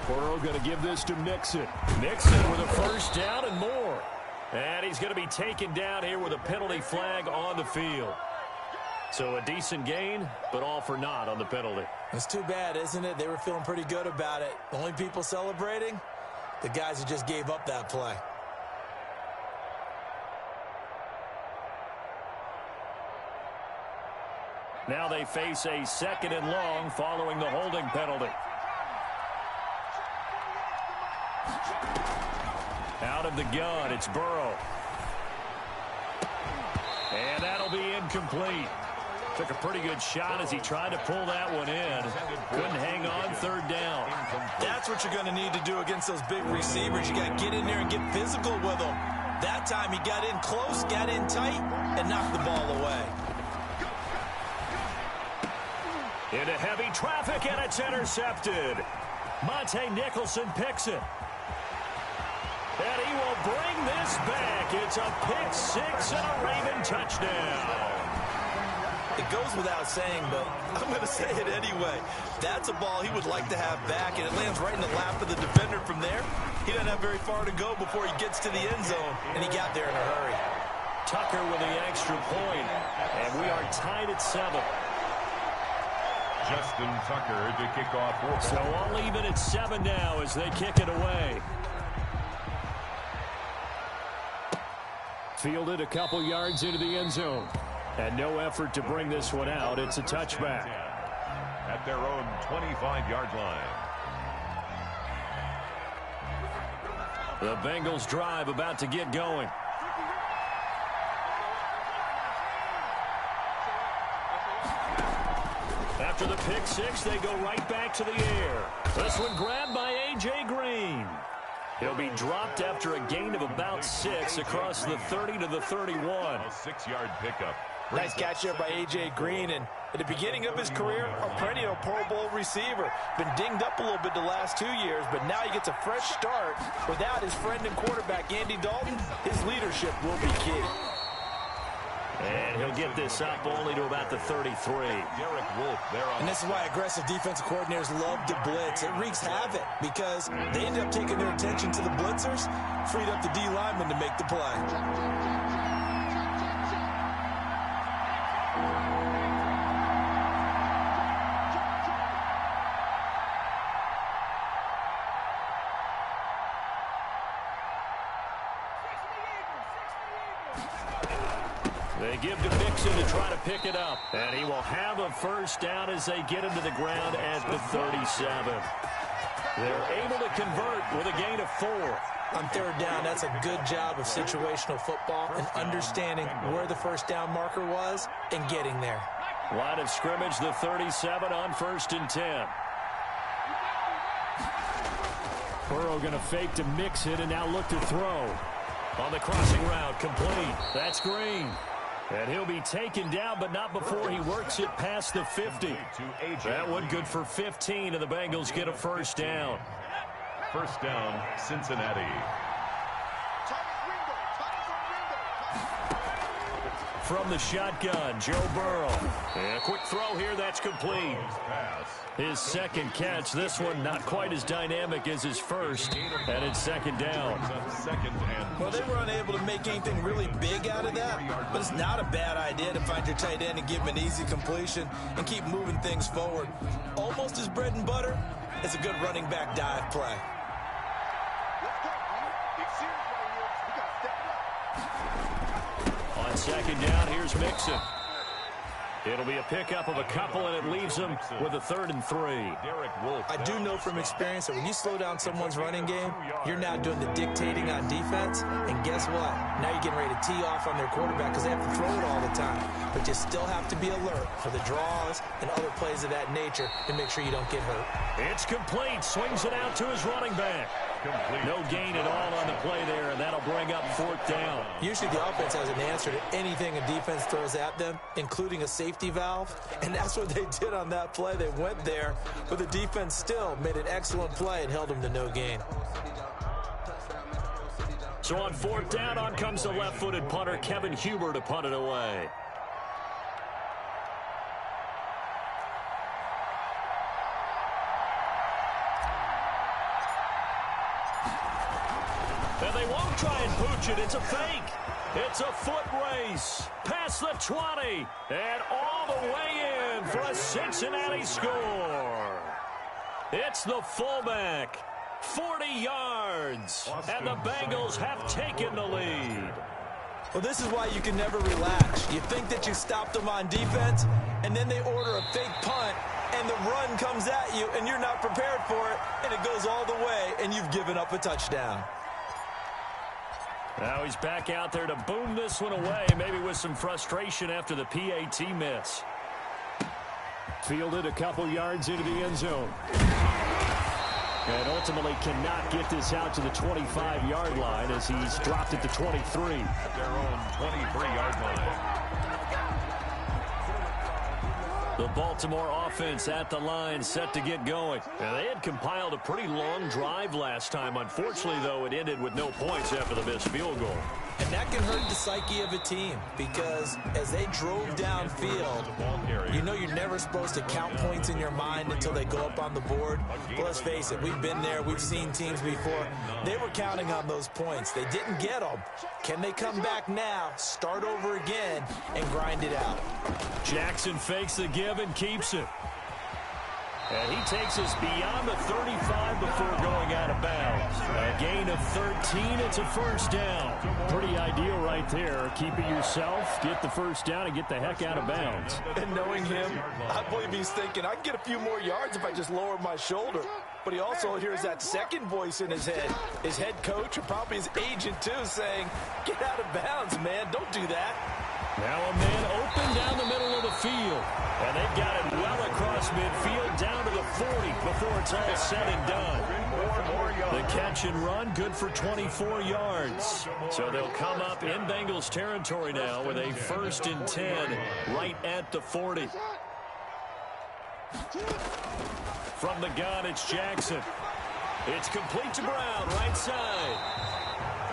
Burrow going to give this to Mixon. Mixon with a first down and more. And he's going to be taken down here with a penalty flag on the field. So a decent gain, but all for naught on the penalty. It's too bad, isn't it? They were feeling pretty good about it. The only people celebrating, the guys who just gave up that play. Now they face a 2nd and long following the holding penalty. Out of the gun, it's Burrow. And that'll be incomplete. Took a pretty good shot as he tried to pull that one in. Couldn't hang on, 3rd down. That's what you're going to need to do against those big receivers. You got to get in there and get physical with them. That time he got in close, got in tight, and knocked the ball away. Into heavy traffic, and it's intercepted. Monte Nicholson picks it. And he will bring this back. It's a pick 6 and a Raven touchdown. It goes without saying, but I'm going to say it anyway. That's a ball he would like to have back, and it lands right in the lap of the defender from there. He doesn't have very far to go before he gets to the end zone, and he got there in a hurry. Tucker with the extra point, and we are tied at 7. Justin Tucker to kick off. So all even at 7 now as they kick it away. Fielded a couple yards into the end zone. And no effort to bring this one out. It's a touchback. At their own 25-yard line. The Bengals drive about to get going. After the pick 6, they go right back to the air. This one grabbed by A.J. Green. He'll be dropped after a gain of about 6 across the 30 to the 31. A 6-yard pickup. Nice catch there by A.J. Green, and at the beginning of his career, a perennial Pro Bowl receiver. Been dinged up a little bit the last 2 years, but now he gets a fresh start. Without his friend and quarterback, Andy Dalton, his leadership will be key. And he'll get this up only to about the 33. And this is why aggressive defensive coordinators love to blitz. It wreaks havoc because they end up taking their attention to the blitzers, freed up the D lineman to make the play. They give to Mixon to try to pick it up. And he will have a first down as they get him to the ground at the 37. They're able to convert with a gain of 4. On 3rd down, that's a good job of situational football and understanding where the first down marker was and getting there. Line of scrimmage, the 37 on 1st and 10. Burrow going to fake to mix it and now look to throw. On the crossing route, complete. That's Green. And he'll be taken down, but not before he works it past the 50. That one good for 15, and the Bengals get a first down. First down, Cincinnati. From the shotgun, Joe Burrow. And a quick throw here, that's complete. His 2nd catch, this one not quite as dynamic as his first, and it's 2nd down. Well, they were unable to make anything really big out of that, but it's not a bad idea to find your tight end and give him an easy completion and keep moving things forward. Almost his bread and butter is a good running back dive play. On 2nd down, here's Mixon. It'll be a pickup of a couple, and it leaves them with a 3rd and 3. I do know from experience that when you slow down someone's running game, you're now doing the dictating on defense, and guess what? Now you're getting ready to tee off on their quarterback because they have to throw it all the time. But you still have to be alert for the draws and other plays of that nature to make sure you don't get hurt. It's complete. Swings it out to his running back. No gain at all on the play there, and that'll bring up 4th down. Usually the offense has an answer to anything a defense throws at them, including a safety valve, and that's what they did on that play. They went there, but the defense still made an excellent play and held them to no gain. So on 4th down, on comes the left-footed punter, Kevin Huber, to punt it away. And they won't try and pooch it. It's a fake. It's a foot race. Past the 20. And all the way in for a Cincinnati score. It's the fullback. 40 yards. And the Bengals have taken the lead. Well, this is why you can never relax. You think that you stopped them on defense, and then they order a fake punt, and the run comes at you, and you're not prepared for it, and it goes all the way, and you've given up a touchdown. Now he's back out there to boom this one away, maybe with some frustration after the PAT miss. Fielded a couple yards into the end zone. And ultimately cannot get this out to the 25-yard line as he's dropped it to 23. At their own 23-yard line. The Baltimore offense at the line, set to get going. And they had compiled a pretty long drive last time. Unfortunately, though, it ended with no points after the missed field goal. And that can hurt the psyche of a team because as they drove downfield, you know you're never supposed to count points in your mind until they go up on the board. But let's face it, we've been there. We've seen teams before. They were counting on those points. They didn't get them. Can they come back now, start over again, and grind it out? Jackson fakes the give and keeps it. And he takes us beyond the 35 before going out of bounds. A gain of 13. It's a first down. Pretty ideal right there. Keep it yourself, get the first down, and get the heck out of bounds. And knowing him, I believe he's thinking, I can get a few more yards if I just lower my shoulder. But he also hears that second voice in his head. His head coach, or probably his agent too, saying, get out of bounds, man. Don't do that. Now a man open down the middle of the field. And they've got it well across midfield down to the 40 before it's all said and done. The catch and run, good for 24 yards. So they'll come up in Bengals territory now with a 1st and 10 right at the 40. From the gun, it's Jackson. It's complete to Brown, right side.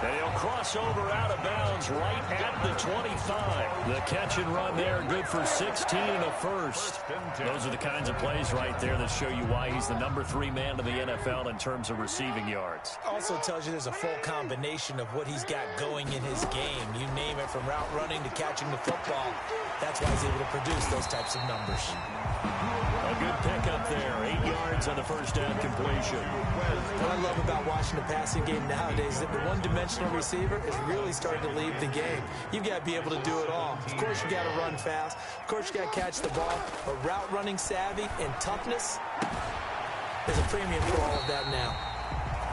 And he'll cross over out of bounds right at the 25. The catch and run there, good for 16 and a first. Those are the kinds of plays right there that show you why he's the number 3 man in the NFL in terms of receiving yards. Also tells you there's a full combination of what he's got going in his game. You name it, from route running to catching the football. That's why he's able to produce those types of numbers. A good pickup there. 8 yards on the first down completion. What I love about watching the passing game nowadays is that the one-dimensional receiver is really starting to leave the game. You've got to be able to do it all. Of course, you got to run fast. Of course, you got to catch the ball. But route running savvy and toughness, there's a premium for all of that now.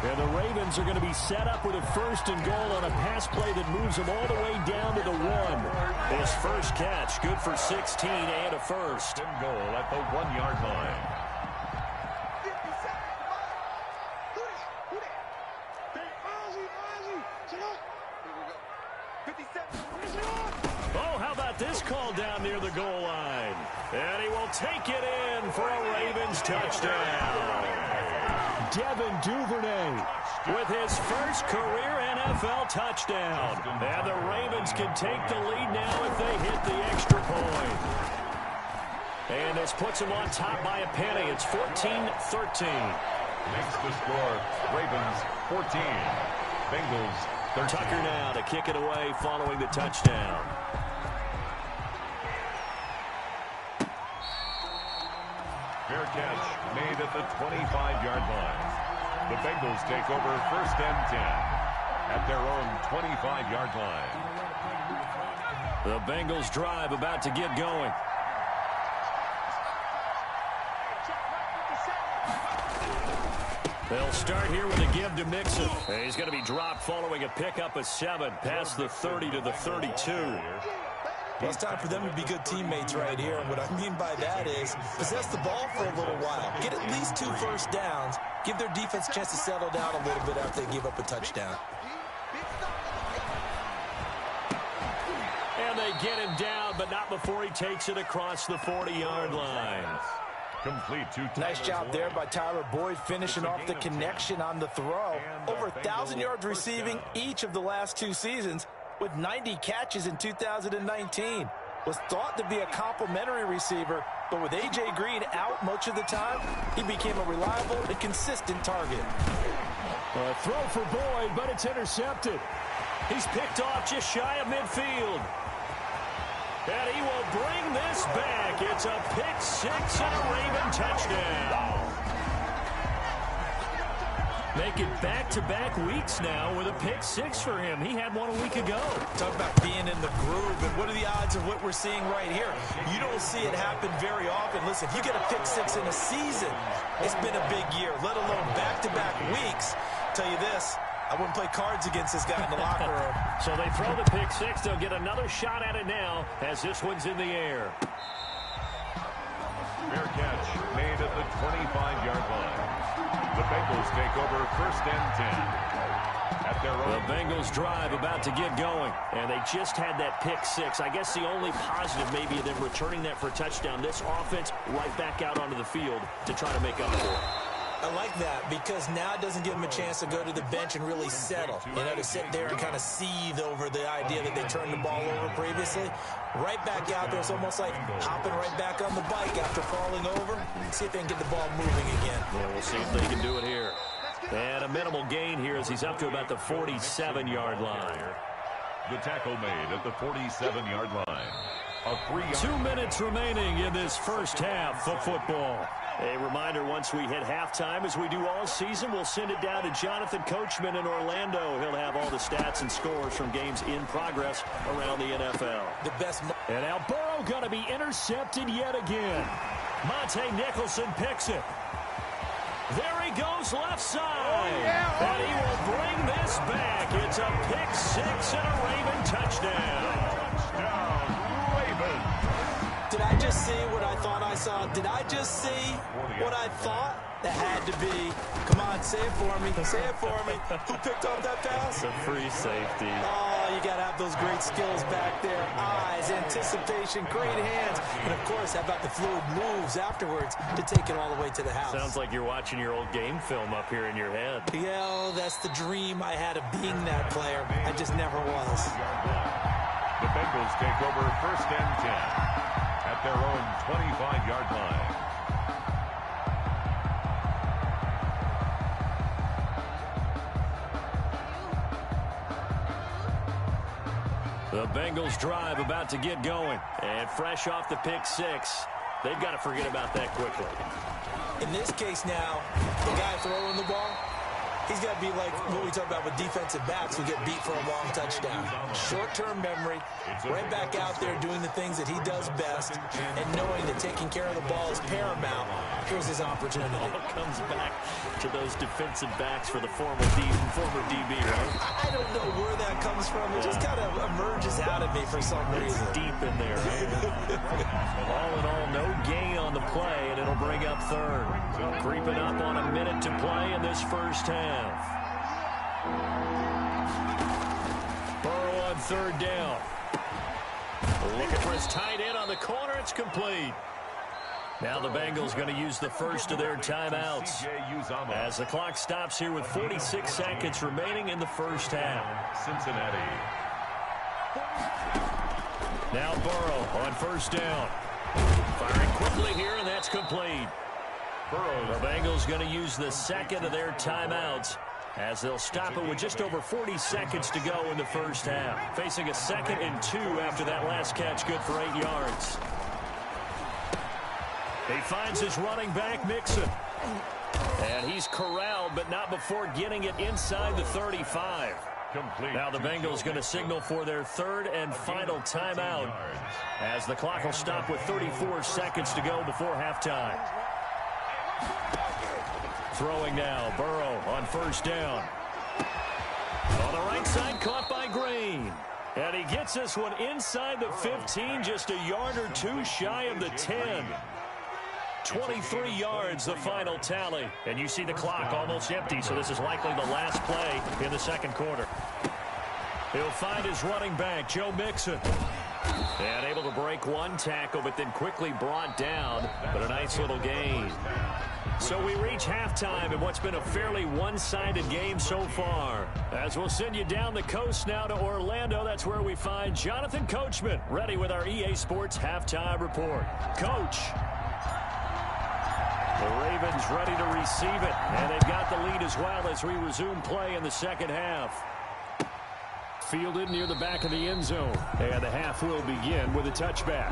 And the Ravens are going to be set up with a 1st and goal on a pass play that moves them all the way down to the 1. His first catch, good for 16 and a first. And goal at the 1-yard line. Oh, how about this call down near the goal line? And he will take it in for a Ravens touchdown. Devin Duvernay with his first career NFL touchdown. And the Ravens can take the lead now if they hit the extra point. And this puts them on top by a penny. It's 14-13. Makes the score Ravens 14. Bengals 13. Tucker now to kick it away following the touchdown. Fair catch made at the 25-yard line. The Bengals take over 1st and 10 at their own 25-yard line. The Bengals drive about to get going. They'll start here with a give to Mixon. He's going to be dropped following a pickup of 7 past the 30 to the 32. Well, it's time for them to be good teammates right here. And what I mean by that is possess the ball for a little while. Get at least 2 first downs. Give their defense a chance to settle down a little bit after they give up a touchdown. And they get him down, but not before he takes it across the 40-yard line. Complete to Nice job there by Tyler Boyd, finishing off the connection on the throw. Over 1,000 yards receiving each of the last 2 seasons, with 90 catches in 2019. Was thought to be a complimentary receiver, But with A.J. Green out much of the time, he became a reliable and consistent target. A throw for Boyd, but it's intercepted. He's picked off just shy of midfield. And he will bring this back. It's a pick six and a Raven touchdown. Make it back-to-back weeks now with a pick six for him. He had one a week ago. Talk about being in the groove, and what are the odds of what we're seeing right here? You don't see it happen very often. Listen, if you get a pick six in a season, it's been a big year, let alone back-to-back weeks. Tell you this, I wouldn't play cards against this guy in the locker room. So they throw the pick six. They'll get another shot at it now as this one's in the air. Fair catch made at the 25-yard line. The Bengals take over first and 10. At their own. The Bengals drive about to get going, and they just had that pick six. I guess the only positive maybe of them returning that for a touchdown. This offense right back out onto the field to try to make up for it. I like that because now it doesn't give them a chance to go to the bench and really settle. You know, to sit there and kind of seethe over the idea that they turned the ball over previously. Right back out there. It's almost like hopping right back on the bike after falling over. See if they can get the ball moving again. Yeah, we'll see if they can do it here. And a minimal gain here as he's up to about the 47-yard line. The tackle made at the 47-yard line. A 3-yard. 2 minutes remaining in this first half of football. A reminder, once we hit halftime, as we do all season, we'll send it down to Jonathan Coachman in Orlando. He'll have all the stats and scores from games in progress around the NFL. The best. And now Burrow going to be intercepted yet again. Monte Nicholson picks it. There he goes left side. And he will bring this back. It's a pick six and a Raven touchdown. Did I just see what I thought I saw? Did I just see what I thought? That had to be. Come on, say it for me. Say it for me. Who picked up that pass? The free safety. Oh, you got to have those great skills back there. Eyes, anticipation, great hands. And, of course, how about the fluid moves afterwards to take it all the way to the house? Sounds like you're watching your old game film up here in your head. Yeah, oh, that's the dream I had of being that player. I just never was. The Bengals take over first and 10 at their own 25-yard line. The Bengals drive about to get going. And fresh off the pick six, they've got to forget about that quickly. In this case now, the guy throwing the ball, he's got to be like what we talk about with defensive backs who get beat for a long touchdown. Short-term memory, right back out there doing the things that he does best, and knowing that taking care of the ball is paramount. Here's his opportunity. All comes back to those defensive backs for the former DB, right? I don't know where that comes from. It just kind of emerges out of me for some reason. It's deep in there, right? All in all, no gain on the play, and it'll bring up third. Creeping up on a minute to play in this first half. Burrow on third down. Looking for his tight end on the corner. It's complete. Now the Bengals going to use the first of their timeouts as the clock stops here with 46 seconds remaining in the first half. Cincinnati. Now Burrow on first down. Firing quickly here, and that's complete. The Bengals going to use the second of their timeouts as they'll stop it with just over 40 seconds to go in the first half. Facing a 2nd and 2 after that last catch, good for 8 yards. He finds his running back, Mixon. And he's corralled, but not before getting it inside the 35. Complete. Now the Bengals going to signal for their third and final timeout as the clock will stop with 34 seconds to go before halftime. Throwing now, Burrow on first down. On the right side, caught by Green. And he gets this one inside the 15, just a yard or two shy of the 10. 23 yards, the final tally. And you see the clock almost empty, so this is likely the last play in the second quarter. He'll find his running back, Joe Mixon. And able to break one tackle, but then quickly brought down. But a nice little gain. So we reach halftime in what's been a fairly one-sided game so far. As we'll send you down the coast now to Orlando, that's where we find Jonathan Coachman, ready with our EA Sports Halftime Report. Coach. Ravens ready to receive it. And they've got the lead as well as we resume play in the second half. Fielded near the back of the end zone. And the half will begin with a touchback.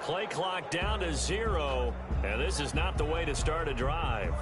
Play clock down to 0, and this is not the way to start a drive.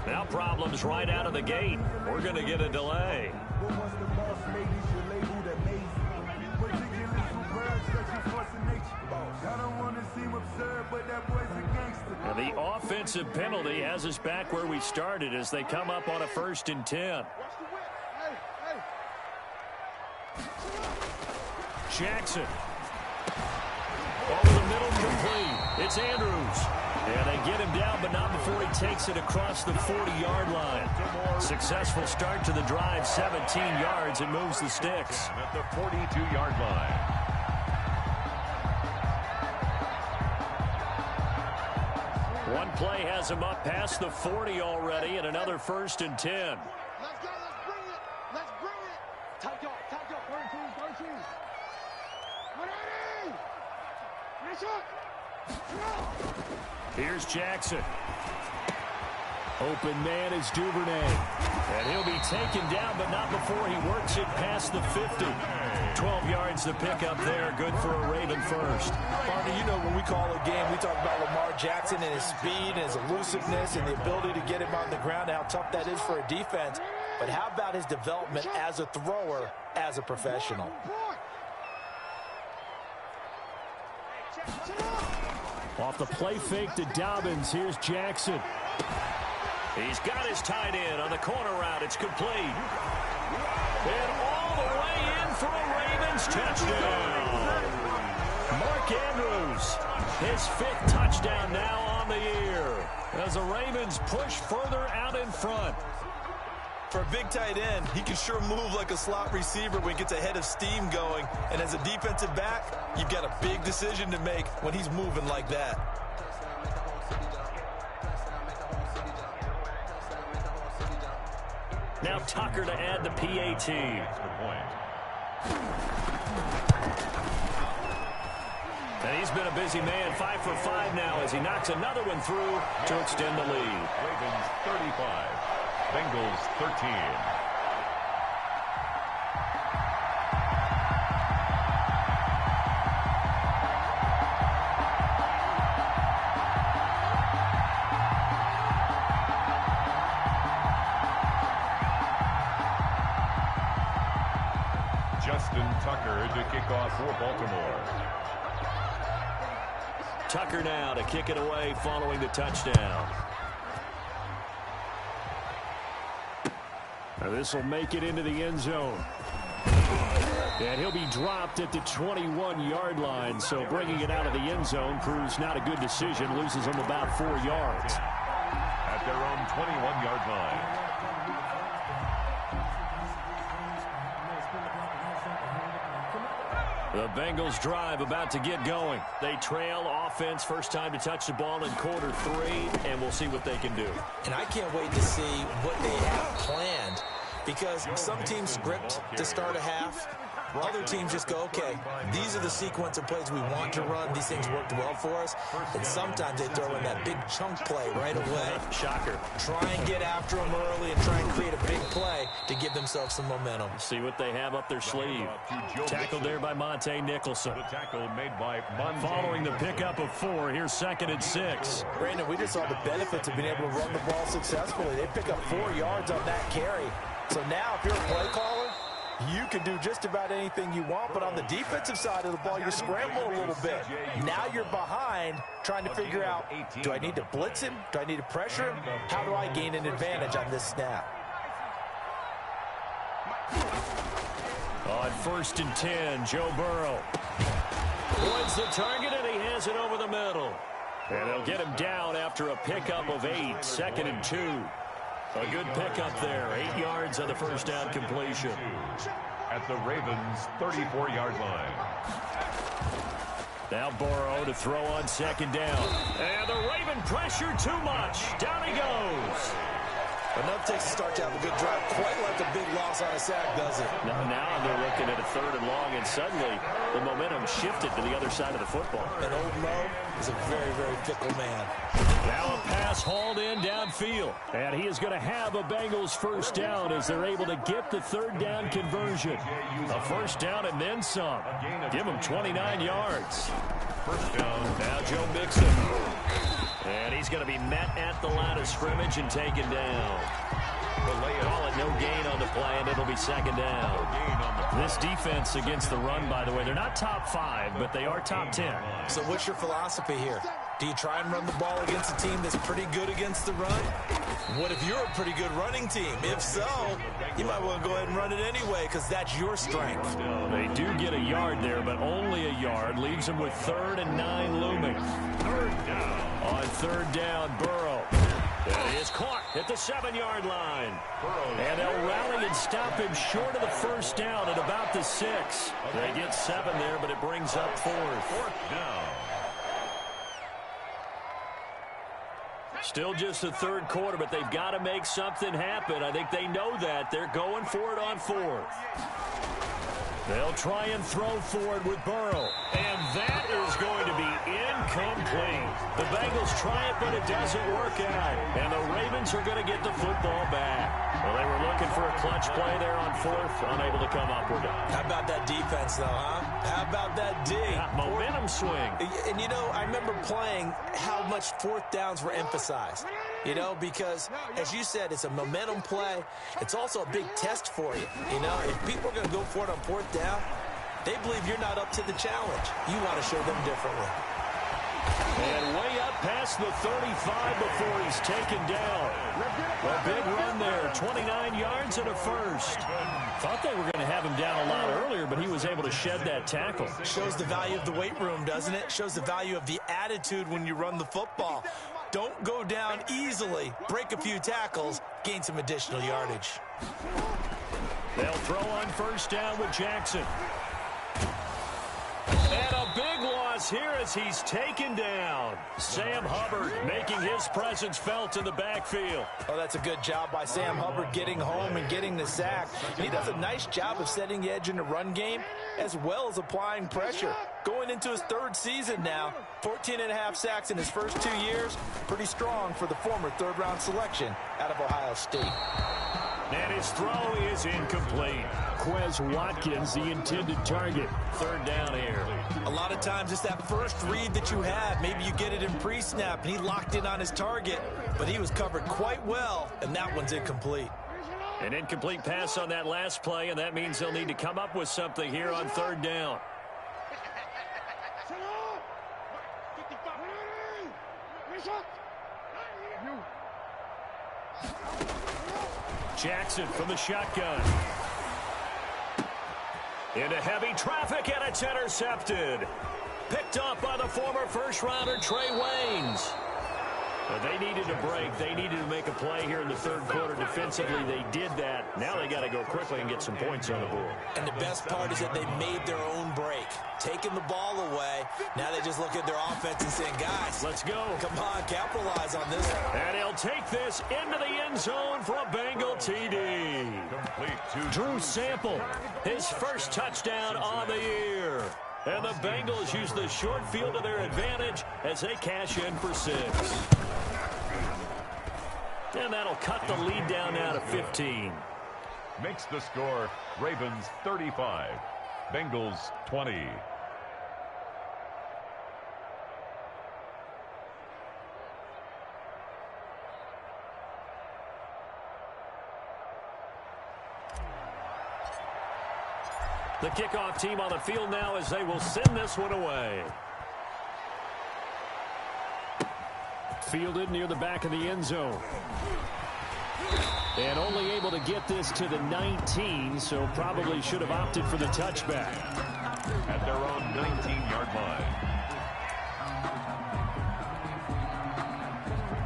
Now problems right out of the gate. We're going to get a delay. And the offensive penalty has us back where we started as they come up on a 1st and 10. Jackson. Over the middle, complete. It's Andrews. And they get him down, but not before he takes it across the 40-yard line. Successful start to the drive, 17 yards, and moves the sticks. At the 42-yard line. One play has him up past the 40 already, and another 1st and 10. Let's go, let's bring it. Let's bring it. Take up. 13. 180. Nice shot. Here's Jackson. Open man is Duvernay. And he'll be taken down, but not before he works it past the 50. 12 yards to pick up there. Good for a Raven first. Barney, you know when we call a game, we talk about Lamar Jackson and his speed and his elusiveness and the ability to get him on the ground, how tough that is for a defense. But how about his development as a thrower, as a professional? Off the play fake to Dobbins. Here's Jackson. He's got his tight end on the corner route. It's complete. And all the way in for a Ravens touchdown. Mark Andrews, his 5th touchdown now on the year as the Ravens push further out in front. For a big tight end, he can sure move like a slot receiver when he gets a head of steam going. And as a defensive back, you've got a big decision to make when he's moving like that. Now Tucker to add the PAT. And he's been a busy man, 5 for 5 now as he knocks another one through to extend the lead. Ravens 35, Bengals 13. Tucker to kick off for Baltimore. Tucker now to kick it away following the touchdown. Now this will make it into the end zone. And he'll be dropped at the 21-yard line. So bringing it out of the end zone proves not a good decision. Loses him about 4 yards. At their own 21-yard line. The Bengals drive about to get going. They trail offense, first time to touch the ball in quarter 3, and we'll see what they can do. And I can't wait to see what they have planned, because some teams script to start a half. Other teams just go, okay, these are the sequence of plays we want to run. These things worked well for us. And sometimes they throw in that big chunk play right away. Shocker. Try and get after them early and try and create a big play to give themselves some momentum. See what they have up their sleeve. Tackled there by Monte Nicholson. The tackle made by Monte. Following the pickup of 4, here's 2nd and 6. Brandon, we just saw the benefits of being able to run the ball successfully. They pick up 4 yards on that carry. So now if you're a play caller, you can do just about anything you want, but on the defensive side of the ball, you scramble a little bit. Now you're behind trying to figure out, do I need to blitz him? Do I need to pressure him? How do I gain an advantage on this snap? On 1st and 10, Joe Burrow points the target, and he has it over the middle. And they'll get him down after a pickup of 8, 2nd and 2. A good pickup there, 8 yards on the first down completion. At the Ravens' 34-yard line. Now Burrow to throw on 2nd down. And the Raven pressure too much. Down he goes. Enough takes to start to have a good drive. Quite like a big loss on a sack, does it? Now they're looking at a 3rd and long, and suddenly the momentum shifted to the other side of the football. And old Mo is a very, very fickle man. Now a pass hauled in downfield. And he is going to have a Bengals first down as they're able to get the 3rd down conversion. A first down and then some. Give him 29 yards. First down. Now Joe Mixon. And he's going to be met at the line of scrimmage and taken down. Call it no gain on the play, and it'll be 2nd down. This defense against the run, by the way, they're not top 5, but they are top 10. So what's your philosophy here? Do you try and run the ball against a team that's pretty good against the run? What if you're a pretty good running team? If so, you might want to go ahead and run it anyway because that's your strength. They do get a yard there, but only a yard. Leaves them with 3rd and 9 looming. 3rd down. On 3rd down, Burrow. That is caught at the 7-yard line. And they'll rally and stop him short of the first down at about the 6. They get 7 there, but it brings up 4th. 4th down. Still just the 3rd quarter, but they've got to make something happen. I think they know that. They're going for it on 4th. They'll try and throw for it with Burrow. And that is going to be incomplete. The Bengals try it, but it doesn't work out. And the Ravens are going to get the football back. Well, they were looking for a clutch play there on 4th, unable to come up with it. How about that defense, though, huh? How about that D? Yeah, momentum swing. And, you know, I remember playing how much 4th downs were emphasized. You know, because, as you said, it's a momentum play. It's also a big test for you. You know, if people are going to go for it on 4th down, they believe you're not up to the challenge. You want to show them differently. And way up past the 35 before he's taken down. A big run there, 29 yards and a first. Thought they were going to have him down a lot earlier, but he was able to shed that tackle. Shows the value of the weight room, doesn't it? Shows the value of the attitude when you run the football. Don't go down easily. Break a few tackles, gain some additional yardage. They'll throw on first down with Jackson. And a big loss loss here as he's taken down. Sam Hubbard making his presence felt in the backfield. Oh, that's a good job by Sam Hubbard getting home and getting the sack. And he does a nice job of setting the edge in the run game as well as applying pressure. Going into his third season now, 14.5 sacks in his first 2 years. Pretty strong for the former third-round selection out of Ohio State. And his throw is incomplete. Quez Watkins, the intended target. Third down here. A lot of times it's that first read that you have. Maybe you get it in pre-snap, and he locked in on his target, but he was covered quite well, and that one's incomplete. An incomplete pass on that last play, and that means they'll need to come up with something here on third down. Jackson from the shotgun. Into heavy traffic, and it's intercepted. Picked off by the former first-rounder Trey Waynes. But they needed a break. They needed to make a play here in the third quarter defensively. They did that. Now they got to go quickly and get some points on the board. And the best part is that they made their own break. Taking the ball away. Now they just look at their offense and saying, guys, let's go. Come on, capitalize on this. And he'll take this into the end zone for a Bengal TD. Drew Sample, his first touchdown on the year. And the Bengals use the short field to their advantage as they cash in for 6. And that'll cut the lead down now to 15. Makes the score Ravens 35, Bengals 20. The kickoff team on the field now as they will send this one away. Fielded near the back of the end zone. And only able to get this to the 19, so probably should have opted for the touchback. At their own 19-yard line.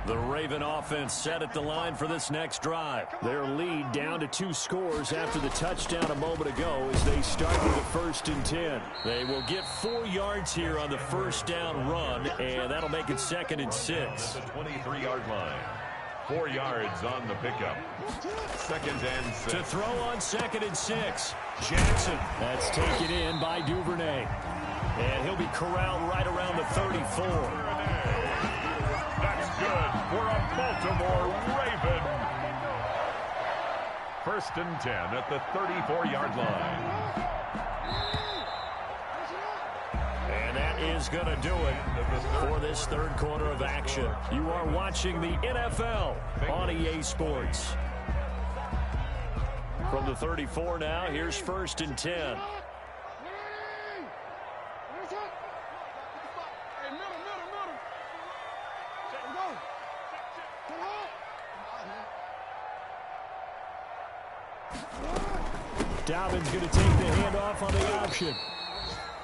The Raven offense set at the line for this next drive. Their lead down to 2 scores after the touchdown a moment ago as they start with the 1st and 10. They will get 4 yards here on the first down run, and that'll make it 2nd and 6. At the 23-yard line. 4 yards on the pickup. 2nd and 6. To throw on 2nd and 6. Jackson. That's taken in by Duvernay. And he'll be corralled right around the 34. That's good for a Baltimore Raven. 1st and 10 at the 34-yard line. And that is going to do it for this third quarter of action. You are watching the NFL on EA Sports. From the 34 now, here's 1st and 10. Dobbins going to take the handoff on the option.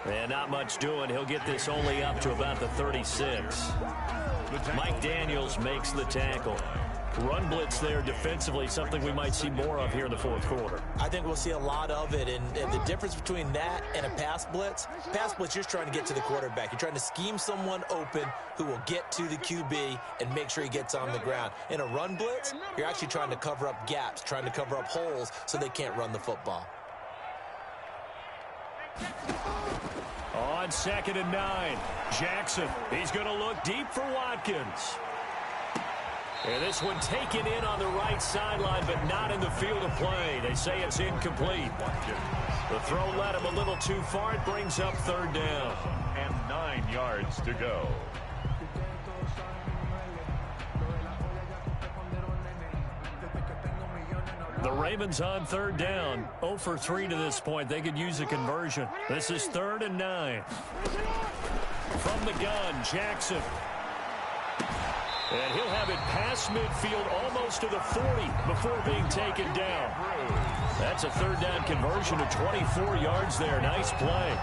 And not much doing. He'll get this only up to about the 36. Mike Daniels makes the tackle. Run blitz there defensively, something we might see more of here in the fourth quarter. I think we'll see a lot of it, and the difference between that and a pass blitz, you're trying to get to the quarterback. You're trying to scheme someone open who will get to the QB and make sure he gets on the ground. In a run blitz, you're actually trying to cover up gaps, trying to cover up holes so they can't run the football. On 2nd and 9, Jackson. He's going to look deep for Watkins. And this one taken in on the right sideline, but not in the field of play. They say it's incomplete. The throw led him a little too far. It brings up 3rd down. And 9 yards to go. The Ravens on 3rd down. 0 for 3 to this point. They could use a conversion. This is 3rd and 9. From the gun, Jackson. And he'll have it past midfield almost to the 40 before being taken down. That's a 3rd down conversion to 24 yards there. Nice play.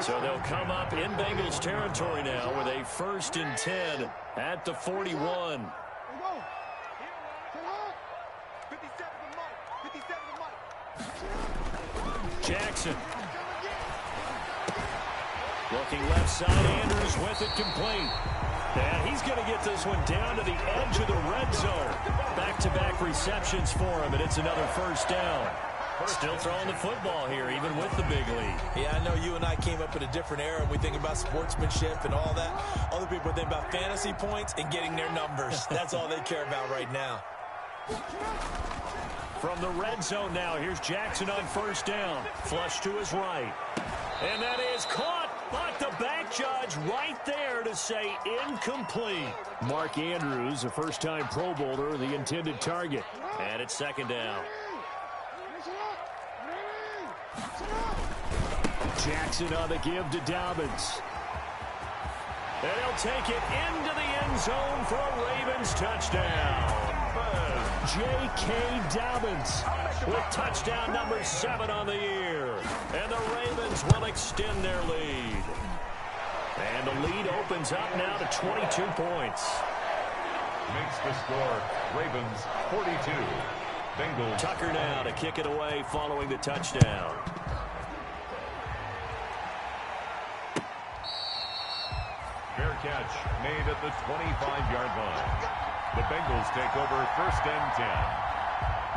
So they'll come up in Bengals territory now with a 1st and 10 at the 41. Jackson. Looking left side, Andrews with it complete. And he's going to get this one down to the edge of the red zone. Back-to-back receptions for him, and it's another first down. Still throwing the football here, even with the big lead. Yeah, I know you and I came up in a different era, and we think about sportsmanship and all that. Other people think about fantasy points and getting their numbers. That's all they care about right now. From the red zone now, here's Jackson on first down. Flush to his right. And that is caught. But the back judge right there to say incomplete. Mark Andrews, a first-time Pro Bowler, the intended target. And it's second down. Jackson on the give to Dobbins. And he'll take it into the end zone for a Ravens touchdown. J.K. Dobbins with touchdown number 7 on the year. And the Ravens will extend their lead. And the lead opens up now to 22 points. Makes the score Ravens 42. Bengals. Tucker now to kick it away following the touchdown. Fair catch made at the 25-yard line. The Bengals take over first and 10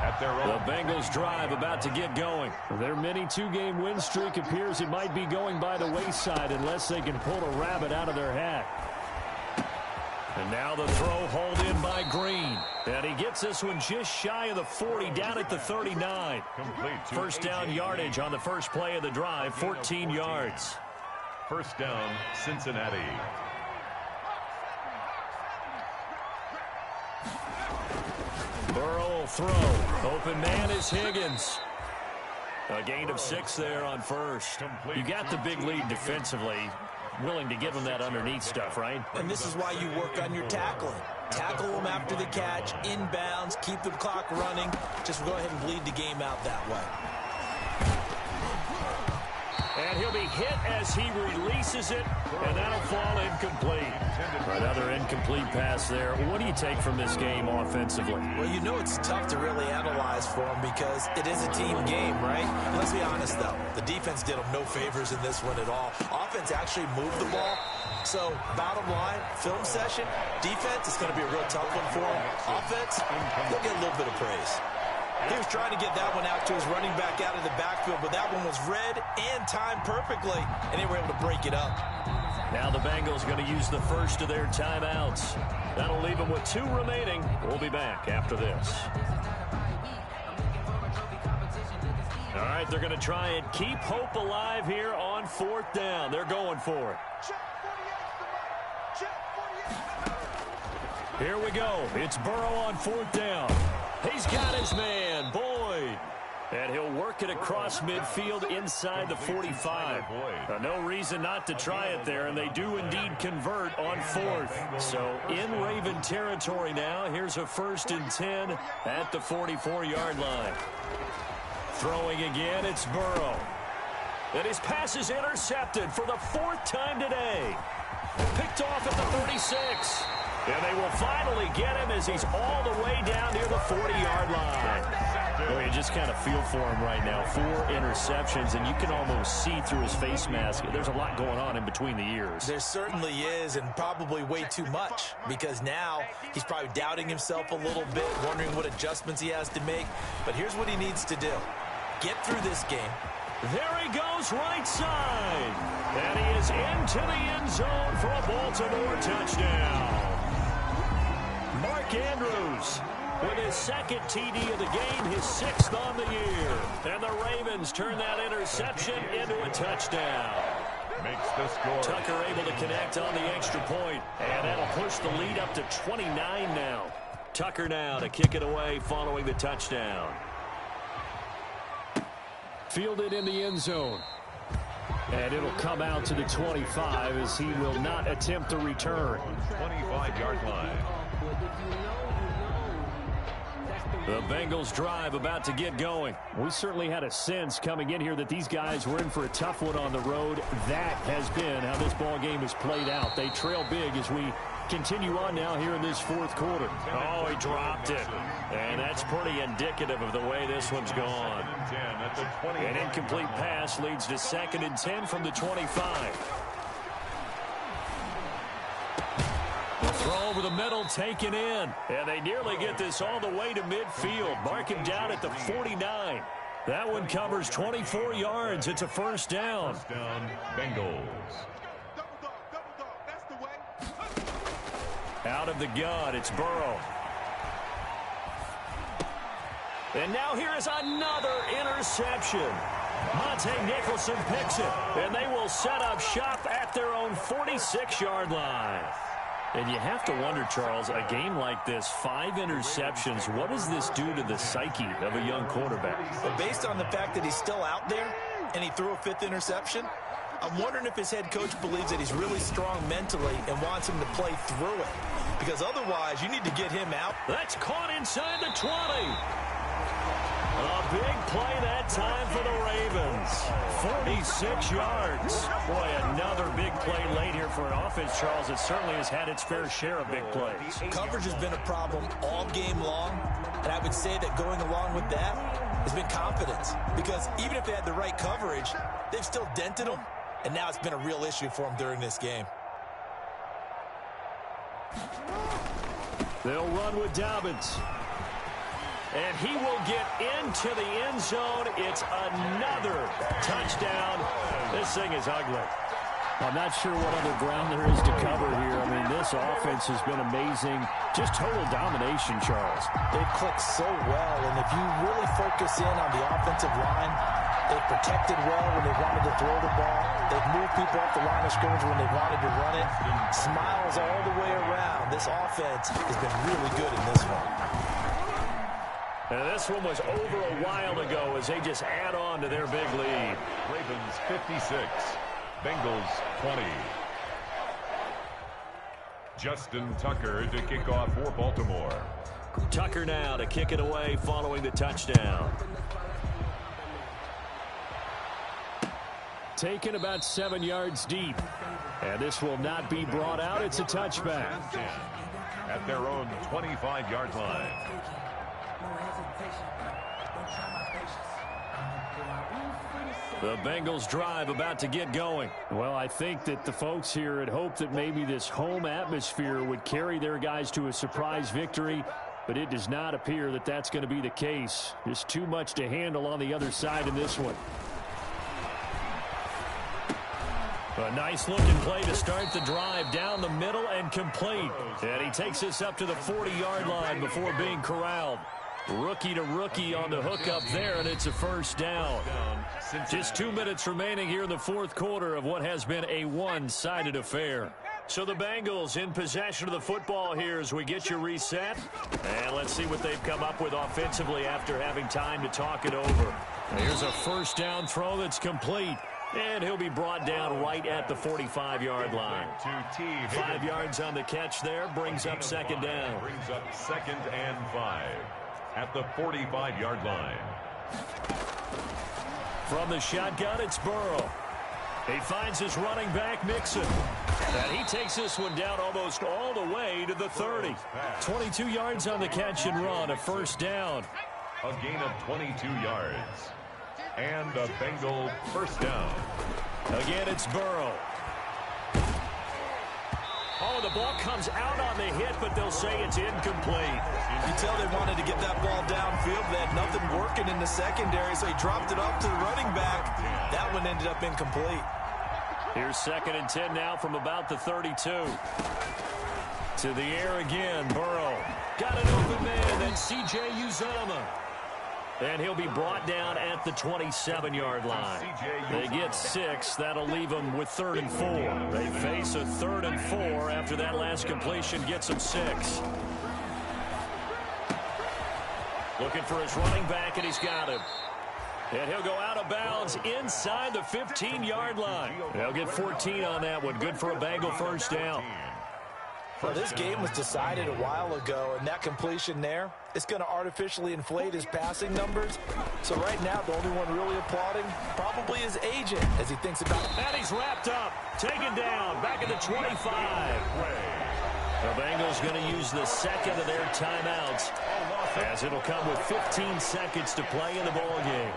at their own. The Bengals drive about to get going. Their mini 2-game win streak appears it might be going by the wayside unless they can pull a rabbit out of their hat. And now the throw hauled in by Green. And he gets this one just shy of the 40, down at the 39. First down yardage on the first play of the drive, 14 yards. First down, Cincinnati. Burrow will throw. Open man is Higgins. A gain of 6 there on first. You got the big lead defensively. Willing to give them that underneath stuff, right? And this is why you work on your tackling. Tackle them after the catch, inbounds, keep the clock running. Just go ahead and bleed the game out that way. And he'll be hit as he releases it, and that'll fall incomplete. Another incomplete pass there. What do you take from this game offensively? Well, you know it's tough to really analyze for him because it is a team game, right? Let's be honest, though. The defense did him no favors in this one at all. Offense actually moved the ball. So, bottom line, film session, defense is going to be a real tough one for him. Offense, they'll get a little bit of praise. He was trying to get that one out to his running back out of the backfield, but that one was read and timed perfectly, and they were able to break it up. Now the Bengals going to use the first of their timeouts. That'll leave them with 2 remaining. We'll be back after this. All right, they're going to try and keep hope alive here on 4th down. They're going for it. Here we go. It's Burrow on 4th down. He's got his man, Boyd. And he'll work it across midfield inside the 45. No reason not to try it there, and they do indeed convert on 4th. So in Raven territory now, here's a 1st and 10 at the 44-yard line. Throwing again, it's Burrow. And his pass is intercepted for the 4th time today. Picked off at the 36. And they will finally get him as he's all the way down near the 40-yard line. Well, you just kind of feel for him right now. 4 interceptions, and you can almost see through his face mask. There's a lot going on in between the ears. There certainly is, and probably way too much, because now he's probably doubting himself a little bit, wondering what adjustments he has to make. But here's what he needs to do. Get through this game. There he goes right side. And he is into the end zone for a Baltimore touchdown. Mark Andrews with his 2nd TD of the game, his 6th on the year. And the Ravens turn that interception into a touchdown. Makes the score. Tucker able to connect on the extra point. And that'll push the lead up to 29 now. Tucker now to kick it away following the touchdown. Fielded in the end zone. And it'll come out to the 25 as he will not attempt to return. 25-yard line. The Bengals drive about to get going. We certainly had a sense coming in here that these guys were in for a tough one on the road. That has been how this ball game has played out. They trail big as we continue on now here in this 4th quarter. Oh, he dropped it. And that's pretty indicative of the way this one's gone. An incomplete pass leads to 2nd and 10 from the 25. Throw over the middle, taken in. And they nearly get this all the way to midfield. Mark him down at the 49. That one covers 24 yards. It's a first down. First down, Bengals. Out of the gun, it's Burrow. And now here is another interception. Monte Nicholson picks it, and they will set up shop at their own 46-yard line. And you have to wonder, Charles, a game like this, 5 interceptions, what does this do to the psyche of a young quarterback? Well, based on the fact that he's still out there and he threw a 5th interception, I'm wondering if his head coach believes that he's really strong mentally and wants him to play through it. Because otherwise, you need to get him out. That's caught inside the 20. A big play that time for the Ravens. 46 yards. Boy, another big play late here for an offense, Charles, that certainly has had its fair share of big plays. Coverage has been a problem all game long, and I would say that going along with that has been confidence. Because even if they had the right coverage, they've still dented them, and now it's been a real issue for them during this game. They'll run with Dobbins. And he will get into the end zone. It's another touchdown. This thing is ugly. I'm not sure what other ground there is to cover here. I mean, this offense has been amazing. Just total domination, Charles. They've clicked so well, and if you really focus in on the offensive line, they've protected well when they wanted to throw the ball. They've moved people off the line of scrimmage when they wanted to run it. Smiles all the way around. This offense has been really good in this one. And this one was over a while ago as they just add on to their big lead. Ravens 56, Bengals 20. Justin Tucker to kick off for Baltimore. Tucker now to kick it away following the touchdown. Taken about 7 yards deep. And this will not be brought out. It's a touchback. At their own 25-yard line. The Bengals drive about to get going. Well, I think that the folks here had hoped that maybe this home atmosphere would carry their guys to a surprise victory, but it does not appear that that's going to be the case. There's too much to handle on the other side in this one. A nice-looking play to start the drive down the middle and complete. And he takes this up to the 40-yard line before being corralled. Rookie to rookie on the hook up there, and it's a first down. Just 2 minutes remaining here in the fourth quarter of what has been a one-sided affair. So the Bengals in possession of the football here as we get you reset. And let's see what they've come up with offensively after having time to talk it over. Here's a first down throw that's complete. And he'll be brought down right at the 45-yard line. 5 yards on the catch there, brings up second down. Brings up 2nd and 5 at the 45-yard line. From the shotgun, it's Burrow. He finds his running back, Mixon. And he takes this one down almost all the way to the 30. 22 yards on the catch and run, a first down. A gain of 22 yards. And a Bengal first down. Again, it's Burrow. Oh, the ball comes out on the hit, but they'll say it's incomplete. You tell they wanted to get that ball downfield. They had nothing working in the secondary, so he dropped it off to the running back. That one ended up incomplete. Here's 2nd and 10 now from about the 32. To the air again, Burrow. Got an open man, then C.J. Uzomah. And he'll be brought down at the 27-yard line. They get 6. That'll leave them with 3rd and 4. They face a 3rd and 4 after that last completion gets them 6. Looking for his running back, and he's got him. And he'll go out of bounds inside the 15-yard line. They'll get 14 on that one. Good for a Bengal first down. Well, this game was decided a while ago, and that completion there, it's going to artificially inflate his passing numbers. So right now, the only one really applauding probably his agent as he thinks about it. And he's wrapped up, taken down, back at the 25. The Bengals going to use the second of their timeouts, as it'll come with 15 seconds to play in the ballgame.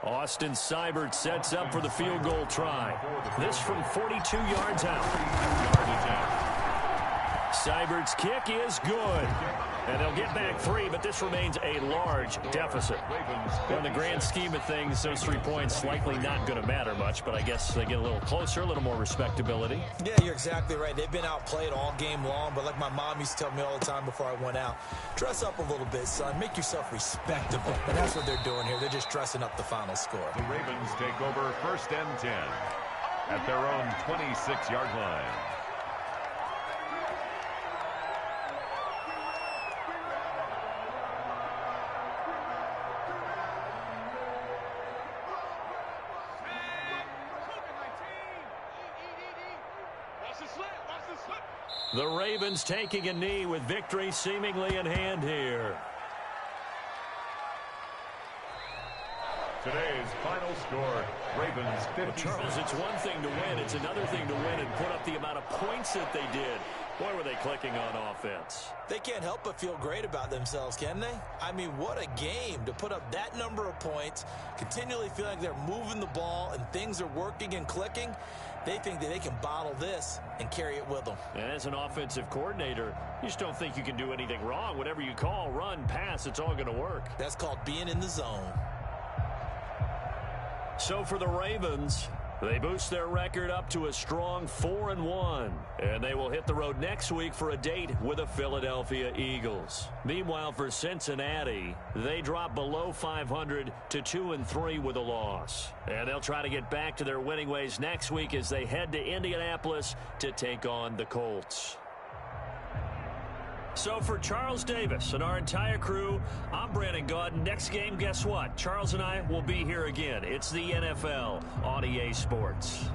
Austin Seibert sets up for the field goal try. This from 42 yards out. Seibert's kick is good. And they'll get back 3, but this remains a large deficit. In the grand scheme of things, those 3 points likely not going to matter much, but I guess they get a little closer, a little more respectability. Yeah, you're exactly right. They've been outplayed all game long, but like my mom used to tell me all the time before I went out, dress up a little bit, son. Make yourself respectable. And that's what they're doing here. They're just dressing up the final score. The Ravens take over 1st and 10 at their own 26-yard line. The Ravens taking a knee with victory seemingly in hand here. Today's final score, Ravens 50. Well, Charles, it's one thing to win. It's another thing to win and put up the amount of points that they did. Boy, were they clicking on offense. They can't help but feel great about themselves, can they? I mean, what a game to put up that number of points, continually feel like they're moving the ball and things are working and clicking. They think that they can bottle this and carry it with them. And as an offensive coordinator, you just don't think you can do anything wrong. Whatever you call, run, pass, it's all going to work. That's called being in the zone. So for the Ravens, they boost their record up to a strong 4-1. And they will hit the road next week for a date with the Philadelphia Eagles. Meanwhile, for Cincinnati, they drop below 500 to 2-3 with a loss. And they'll try to get back to their winning ways next week as they head to Indianapolis to take on the Colts. So for Charles Davis and our entire crew, I'm Brandon Gaudin. Next game, guess what? Charles and I will be here again. It's the NFL on EA Sports.